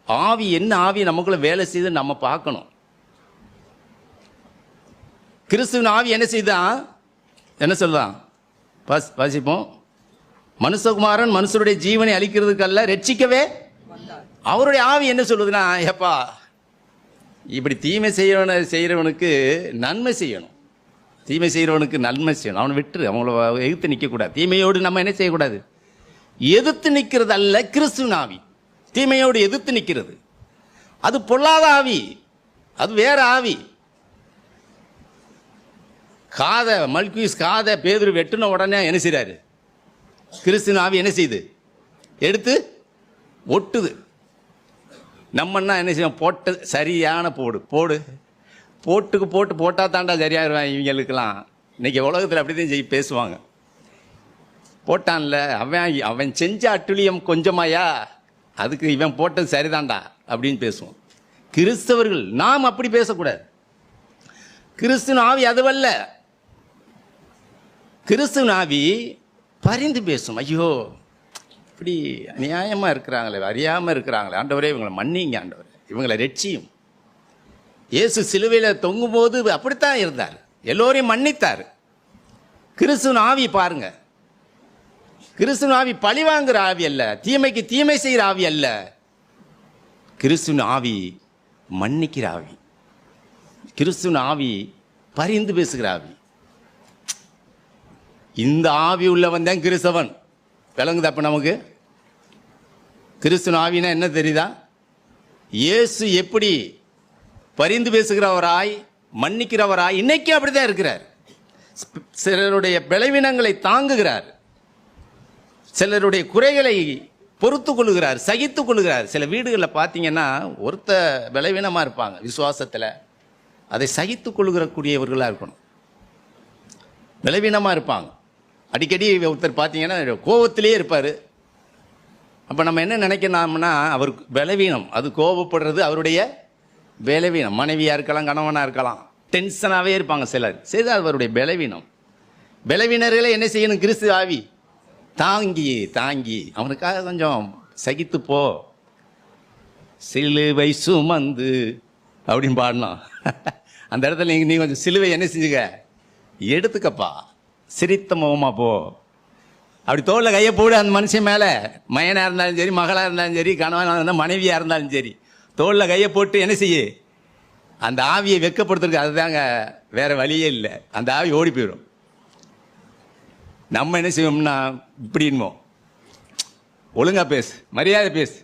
ஆவி என்ன ஆவி நமக்குள்ள வேலை செய்து நம்ம பார்க்கணும். கிறிஸ்துவின் ஆவி என்ன செய்தான்? என்ன சொல்லுதான்? வாசிப்போம். மனுஷகுமாரன் மனுஷருடைய ஜீவனை அளிக்கிறதுக்கல்ல, ரட்சிக்கவே. அவருடைய ஆவி என்ன சொல்லுதுன்னா, ஏப்பா இப்படி தீமை செய்கிறவனுக்கு நன்மை செய்யணும், தீமை செய்கிறவனுக்கு நன்மை செய்யணும், அவனை விட்டுரு, அவங்கள எதிர்த்து நிற்கக்கூடாது. தீமையோடு நம்ம என்ன செய்யக்கூடாது? எதிர்த்து நிற்கிறது அல்ல கிறிஸ்துவின் ஆவி. தீமையோடு எதிர்த்து நிற்கிறது அது பொல்லாத ஆவி, அது வேற ஆவி. மல்கியூஸ் காதை பேதுரு வெட்டின உடனே என்ன செய்றாரு? கிறிஸ்துவின் ஆவி என்ன செய்யுது? எடுத்து ஒட்டுது. நம்மன்னா என்ன செய்வோம்? போட்டு சரியான போட்டு போட்டா தாண்டா சரியாயிருவான் இவங்களுக்கெல்லாம். இன்னைக்கு உலகத்தில் அப்படிதான் பேசுவாங்க. போட்டான்ல அவன் செஞ்ச அட்டுழியம் கொஞ்சமாயா, அதுக்கு இவன் போட்டது சரிதான்டா அப்படின்னு பேசுவோம். கிறிஸ்தவர்கள் நாம் அப்படி பேசக்கூடாது. கிறிஸ்துவின் ஆவி அதுவல்ல. கிறிஸ்துவின் ஆவி பரிந்து பேசும். ஐயோ இப்படி அநியாயமாக இருக்கிறாங்களே, அறியாமல் இருக்கிறாங்களே, ஆண்டவரே இவங்களை மன்னிங்க, ஆண்டவரே இவங்களை ரட்சியும். இயேசு சிலுவையில் தொங்கும்போது அப்படித்தான் இருந்தார், எல்லோரையும் மன்னித்தார். கிறிஸ்துவின் ஆவி பாருங்க, கிறிஸ்துவின் ஆவி பழி வாங்குற ஆவி அல்ல, தீமைக்கு தீமை செய்கிற ஆவி அல்ல. கிறிஸ்துவின் ஆவி மன்னிக்கிற ஆவி, கிறிஸ்துவின் ஆவி பரிந்து பேசுகிற ஆவி. இந்த ஆவி உள்ளவன் தான் கிறிஸ்தவன். விளங்குது அப்ப நமக்கு? கிறிஸ்துவின் ஆவினா என்ன தெரியுதா? இயேசு எப்படி பரிந்து பேசுகிறவராய் மன்னிக்கிறவராய் இன்னைக்கு அப்படிதான் இருக்கிறார். சிலருடைய பலவீனங்களை தாங்குகிறார், சிலருடைய குறைகளை பொறுத்து கொள்ளுகிறார், சகித்து கொள்ளுகிறார். சில வீடுகளில் பார்த்தீங்கன்னா ஒருத்த பலவீனமாக இருப்பாங்க விசுவாசத்தில், அதை சகித்து கொள்ளுகிறக்கூடியவர்களாக இருக்கணும். பலவீனமாக இருப்பாங்க, அடிக்கடி ஒருத்தர் பார்த்தீங்கன்னா கோபத்திலே இருப்பார். அப்போ நம்ம என்ன நினைக்கணும்னா, அவருக்கு பலவீனம், அது கோபப்படுறது அவருடைய பலவீனம். மனைவியாக இருக்கலாம், கணவனாக இருக்கலாம், டென்ஷனாகவே இருப்பாங்க சிலர். சரி, அது அவருடைய பலவீனம். பலவீனர்களை என்ன செய்யணும்? கிறிஸ்து ஆவி தாங்கி அவனுக்காக கொஞ்சம் சகித்து போ, சிலுவை சுமந்து அப்படின்னு பாடணும். அந்த இடத்துல நீ கொஞ்சம் சிலுவை என்ன செஞ்சுக்க, எடுத்துக்கப்பா, சிரித்த முகமா போ, அப்படி தோளில் கையை போடு அந்த மனுஷன் மேலே. மகனாக இருந்தாலும் சரி, மகளாக இருந்தாலும் சரி, கணவனாக இருந்தாலும் மனைவியாக இருந்தாலும் சரி, தோளில் கையை போட்டு என்ன செய்ய, அந்த ஆவியை வெக்கப்படுத்துறதுக்கு. அதுதாங்க, வேற வழியே இல்லை. அந்த ஆவி ஓடி போயிடும். நம்ம என்ன செய்வோம்னா இப்படின்மோ, ஒழுங்கா பேசு, மரியாதை பேசு,